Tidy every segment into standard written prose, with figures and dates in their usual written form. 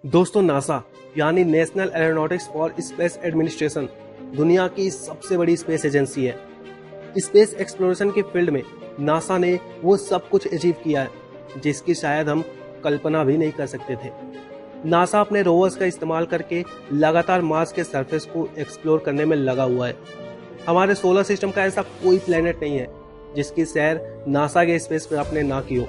दोस्तों, नासा यानी national aeronautics for space administration दुनिया की सबसे बड़ी स्पेस एजेंसी है। स्पेस एक्सप्लोरेशन के फील्ड में नासा ने वो सब कुछ अचीव किया है जिसकी शायद हम कल्पना भी नहीं कर सकते थे। नासा अपने रोवर्स का इस्तेमाल करके लगातार मार्स के सरफेस को एक्सप्लोर करने में लगा हुआ है। हमारे सोलर सिस्टम का ऐसा कोई प्लेनेट नहीं है जिसकी सैर नासा के स्पेसक्राफ्ट ने ना की हो।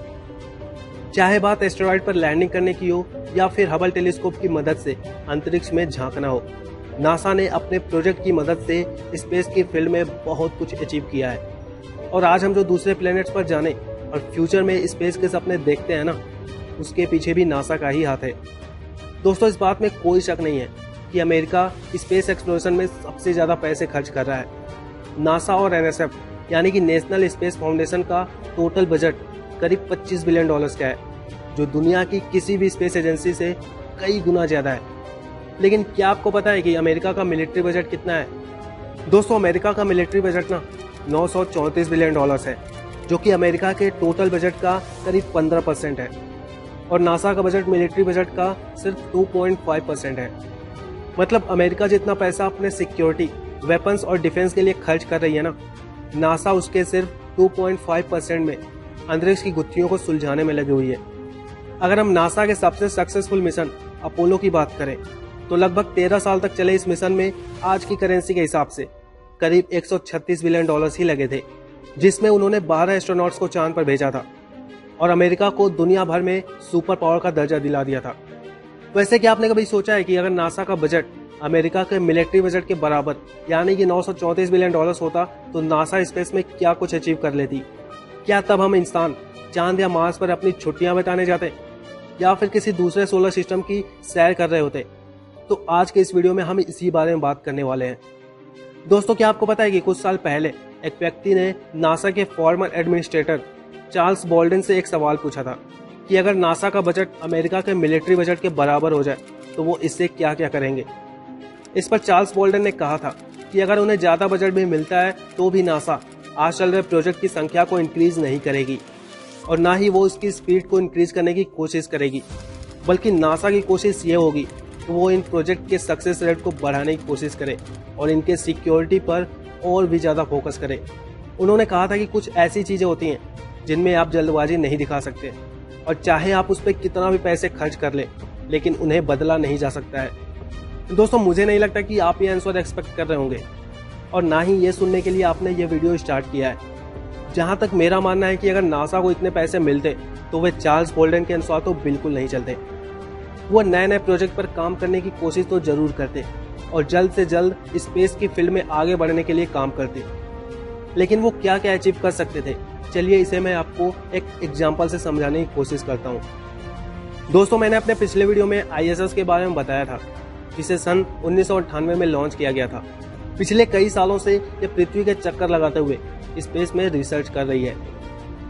चाहे बात एस्टेरॉयड पर लैंडिंग करने की हो या फिर हबल टेलीस्कोप की मदद से अंतरिक्ष में झांकना हो, नासा ने अपने प्रोजेक्ट की मदद से स्पेस की फील्ड में बहुत कुछ अचीव किया है। और आज हम जो दूसरे प्लैनेट्स पर जाने और फ्यूचर में स्पेस के सपने देखते हैं ना, उसके पीछे भी नासा का ही हाथ है। दोस्तों, इस बात में कोई शक नहीं है कि अमेरिका स्पेस एक्सप्लोरेशन में सबसे ज्यादा पैसे खर्च कर रहा है। नासा और एनएसएफ यानी कि नेशनल स्पेस फाउंडेशन का टोटल बजट करीब $25 बिलियन का है, जो दुनिया की किसी भी स्पेस एजेंसी से कई गुना ज्यादा है। लेकिन क्या आपको पता है कि अमेरिका का मिलिट्री बजट कितना है? दोस्तों, अमेरिका का मिलिट्री बजट ना $934 बिलियन है, जो कि अमेरिका के टोटल बजट का करीब 15% है। और नासा का बजट मिलिट्री बजट का सिर्फ 2.5% है। मतलब अमेरिका जितना पैसा अपने सिक्योरिटी, वेपन्स और डिफेंस के लिए खर्च कर रही है ना, नासा उसके सिर्फ 2.5% में अंतरिक्ष की गुत्थियों को सुलझाने में लगी हुई है। अगर हम नासा के सबसे सक्सेसफुल मिशन अपोलो की बात करें तो लगभग 13 साल तक चले इस मिशन में आज की करेंसी के हिसाब से करीब $136 बिलियन ही लगे थे, जिसमें उन्होंने 12 एस्ट्रोनॉट्स को चांद पर भेजा था और अमेरिका को दुनिया भर में सुपर पावर का दर्जा दिला दिया था। वैसे क्या आपने कभी सोचा है कि अगर नासा का बजट अमेरिका के मिलिट्री बजट के बराबर यानी कि $934 बिलियन होता तो नासा स्पेस में क्या कुछ अचीव कर लेती? क्या तब हम इंसान चांद या मार्स पर अपनी छुट्टियां बिताने जाते या फिर किसी दूसरे सोलर सिस्टम की सैर कर रहे होते? तो आज के इस वीडियो में हम इसी बारे में बात करने वाले हैं। दोस्तों, क्या आपको पता है कि कुछ साल पहले एक व्यक्ति ने नासा के फॉर्मर एडमिनिस्ट्रेटर चार्ल्स बोल्डन से एक सवाल पूछा था कि अगर नासा का बजट अमेरिका के मिलिट्री बजट के बराबर हो जाए तो वो इससे क्या क्या करेंगे। इस पर चार्ल्स बोल्डन ने कहा था कि अगर उन्हें ज्यादा बजट भी मिलता है तो भी नासा आज चल रहे प्रोजेक्ट की संख्या को इंक्रीज नहीं करेगी और ना ही वो इसकी स्पीड को इंक्रीज करने की कोशिश करेगी, बल्कि नासा की कोशिश ये होगी कि वो इन प्रोजेक्ट के सक्सेस रेट को बढ़ाने की कोशिश करे और इनके सिक्योरिटी पर और भी ज़्यादा फोकस करे। उन्होंने कहा था कि कुछ ऐसी चीज़ें होती हैं जिनमें आप जल्दबाजी नहीं दिखा सकते और चाहे आप उस पर कितना भी पैसे खर्च कर लें, लेकिन उन्हें बदला नहीं जा सकता है। दोस्तों, मुझे नहीं लगता कि आप ये आंसर एक्सपेक्ट कर रहे होंगे और ना ही ये सुनने के लिए आपने ये वीडियो स्टार्ट किया है। जहां तक मेरा मानना है कि अगर नासा को इतने पैसे मिलते तो वे चार्ल्स बोल्डन के अनुसार तो बिल्कुल नहीं चलते। वो नए नए प्रोजेक्ट पर काम करने की कोशिश तो जरूर करते और जल्द से जल्द स्पेस की फील्ड में आगे बढ़ने के लिए काम करते। लेकिन वो क्या क्या अचीव कर सकते थे, चलिए इसे मैं आपको एक एग्जाम्पल से समझाने की कोशिश करता हूँ। दोस्तों, मैंने अपने पिछले वीडियो में ISS के बारे में बताया था, जिसे सन 1998 में लॉन्च किया गया था। पिछले कई सालों से ये पृथ्वी के चक्कर लगाते हुए स्पेस में रिसर्च कर रही है।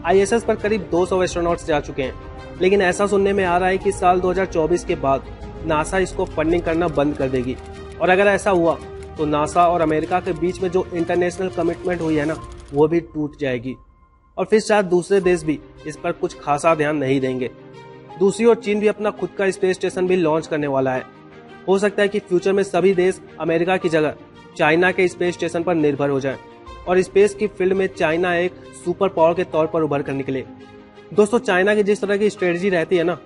ISS पर करीब 200 एस्ट्रोनॉट्स जा चुके हैं, लेकिन ऐसा सुनने में आ रहा है कि साल 2024 के बाद नासा इसको फंडिंग करना बंद कर देगी। और अगर ऐसा हुआ तो नासा और अमेरिका के बीच में जो इंटरनेशनल कमिटमेंट हुई है ना, वो भी टूट जाएगी और फिर शायद दूसरे देश भी इस पर कुछ खासा ध्यान नहीं देंगे। दूसरी ओर चीन भी अपना खुद का स्पेस स्टेशन भी लॉन्च करने वाला है। हो सकता है कि फ्यूचर में सभी देश अमेरिका की जगह चाइना के स्पेस स्टेशन पर निर्भर हो जाएं और स्पेस की फील्ड में चाइना एक सुपर पावर के तौर पर उभर कर निकले। दोस्तों, चाइना की जिस तरह की स्ट्रेटजी रहती है ना,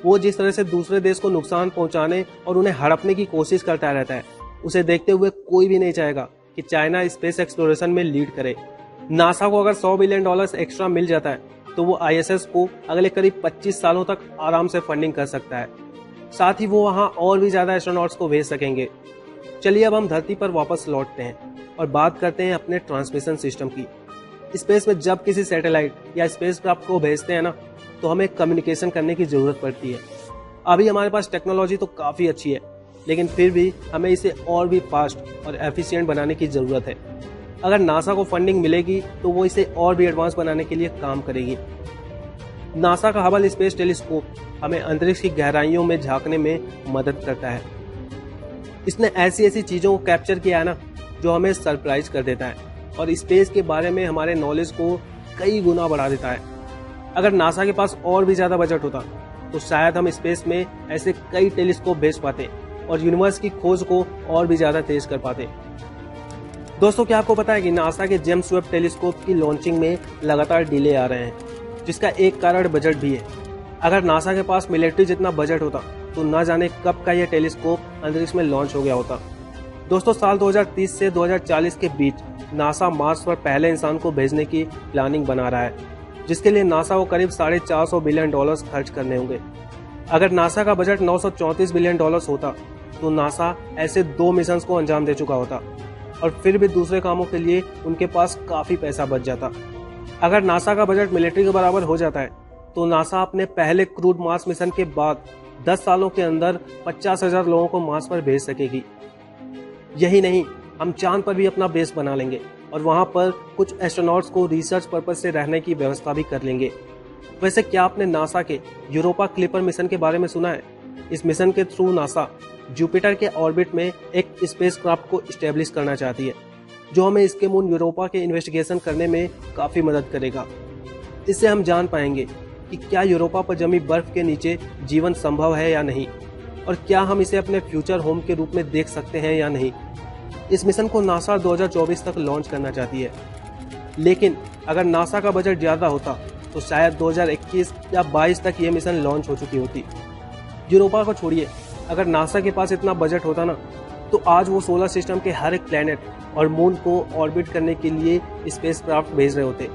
वो जिस तरह से दूसरे देश को नुकसान पहुंचाने और उन्हें हड़पने की कोशिश करता रहता है, उसे देखते हुए कोई भी नहीं चाहेगा कि चाइना स्पेस एक्सप्लोरेशन में लीड करे। नासा को अगर $100 बिलियन एक्स्ट्रा मिल जाता है तो वो ISS को अगले करीब 25 सालों तक आराम से फंडिंग कर सकता है। साथ ही वो वहां और भी ज्यादा एस्ट्रोनॉट्स को भेज सकेंगे। चलिए अब हम धरती पर वापस लौटते हैं और बात करते हैं अपने ट्रांसमिशन सिस्टम की। स्पेस में जब किसी सैटेलाइट या स्पेसक्राफ्ट को भेजते हैं ना, तो हमें कम्युनिकेशन करने की जरूरत पड़ती है। अभी हमारे पास टेक्नोलॉजी तो काफी अच्छी है, लेकिन फिर भी हमें इसे और भी फास्ट और एफिशिएंट बनाने की जरूरत है। अगर नासा को फंडिंग मिलेगी तो वो इसे और भी एडवांस बनाने के लिए काम करेगी। नासा का हबल स्पेस टेलीस्कोप हमें अंतरिक्ष की गहराइयों में झांकने में मदद करता है। इसने ऐसी ऐसी चीजों को कैप्चर किया है ना, जो हमें सरप्राइज कर देता है और स्पेस के बारे में हमारे नॉलेज को कई गुना बढ़ा देता है। अगर नासा के पास और भी ज्यादा बजट होता तो शायद हम स्पेस में ऐसे कई टेलीस्कोप भेज पाते और यूनिवर्स की खोज को और भी ज्यादा तेज कर पाते। दोस्तों, क्या आपको पता है कि नासा के जेम्स वेब टेलीस्कोप की लॉन्चिंग में लगातार डिले आ रहे हैं, जिसका एक कारण बजट भी है। अगर नासा के पास मिलिट्री जितना बजट होता तो ना जाने कब का यह टेलीस्कोप अंतरिक्ष में लॉन्च हो गया होता। दोस्तों, साल 2030 से 2040 के बीच नासा मार्स पर पहले इंसान को भेजने की प्लानिंग बना रहा है, जिसके लिए नासा को करीब $450 बिलियन खर्च करने होंगे। अगर नासा का बजट $934 बिलियन होता तो नासा ऐसे 2 मिशन को अंजाम दे चुका होता और फिर भी दूसरे कामों के लिए उनके पास काफी पैसा बच जाता। अगर नासा का बजट मिलिट्री के बराबर हो जाता है तो नासा अपने पहले क्रूड मार्स मिशन के बाद 10 सालों के अंदर 50,000 लोगों को मार्स पर भेज सकेगी। यही नहीं, हम चांद पर भी अपना बेस बना लेंगे और वहां पर कुछ एस्ट्रोनॉट्स को रिसर्च पर्पज से रहने की व्यवस्था भी कर लेंगे। वैसे क्या आपने नासा के यूरोपा क्लिपर मिशन के बारे में सुना है? इस मिशन के थ्रू नासा जुपिटर के ऑर्बिट में एक स्पेसक्राफ्ट को स्टेब्लिश करना चाहती है, जो हमें इसके मून यूरोपा के इन्वेस्टिगेशन करने में काफी मदद करेगा। इससे हम जान पाएंगे कि क्या यूरोपा पर जमी बर्फ के नीचे जीवन संभव है या नहीं, और क्या हम इसे अपने फ्यूचर होम के रूप में देख सकते हैं या नहीं। इस मिशन को नासा 2024 तक लॉन्च करना चाहती है, लेकिन अगर नासा का बजट ज्यादा होता तो शायद 2021 या 22 तक ये मिशन लॉन्च हो चुकी होती। यूरोपा को छोड़िए, अगर नासा के पास इतना बजट होता ना तो आज वो सोलर सिस्टम के हर एक प्लेनेट और मून को ऑर्बिट करने के लिए स्पेसक्राफ्ट भेज रहे होते।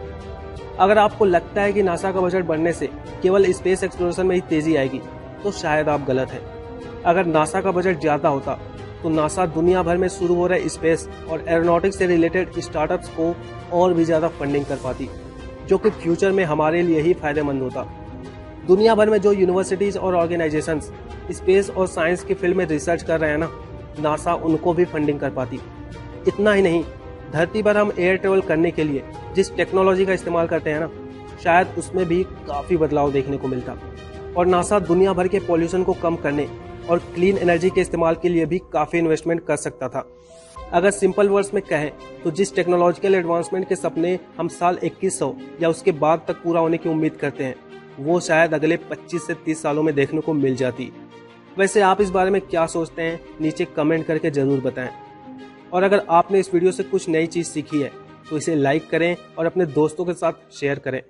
अगर आपको लगता है कि नासा का बजट बढ़ने से केवल स्पेस एक्सप्लोरेशन में ही तेजी आएगी तो शायद आप गलत हैं। अगर नासा का बजट ज्यादा होता तो नासा दुनिया भर में शुरू हो रहे स्पेस और एरोनॉटिक्स से रिलेटेड स्टार्टअप्स को और भी ज्यादा फंडिंग कर पाती, जो कि फ्यूचर में हमारे लिए ही फायदेमंद होता। दुनिया भर में जो यूनिवर्सिटीज और ऑर्गेनाइजेशंस स्पेस और साइंस की फील्ड में रिसर्च कर रहे हैं ना, नासा उनको भी फंडिंग कर पाती। इतना ही नहीं, धरती पर हम एयर ट्रेवल करने के लिए जिस टेक्नोलॉजी का इस्तेमाल करते हैं ना, शायद उसमें भी काफी बदलाव देखने को मिलता और नासा दुनिया भर के पॉल्यूशन को कम करने और क्लीन एनर्जी के इस्तेमाल के लिए भी काफी इन्वेस्टमेंट कर सकता था। अगर सिंपल वर्ड्स में कहें तो जिस टेक्नोलॉजिकल एडवांसमेंट के सपने हम साल 2100 या उसके बाद तक पूरा होने की उम्मीद करते हैं, वो शायद अगले 25 से 30 सालों में देखने को मिल जाती। वैसे आप इस बारे में क्या सोचते हैं, नीचे कमेंट करके जरूर बताएं। और अगर आपने इस वीडियो से कुछ नई चीज सीखी है तो इसे लाइक करें और अपने दोस्तों के साथ शेयर करें।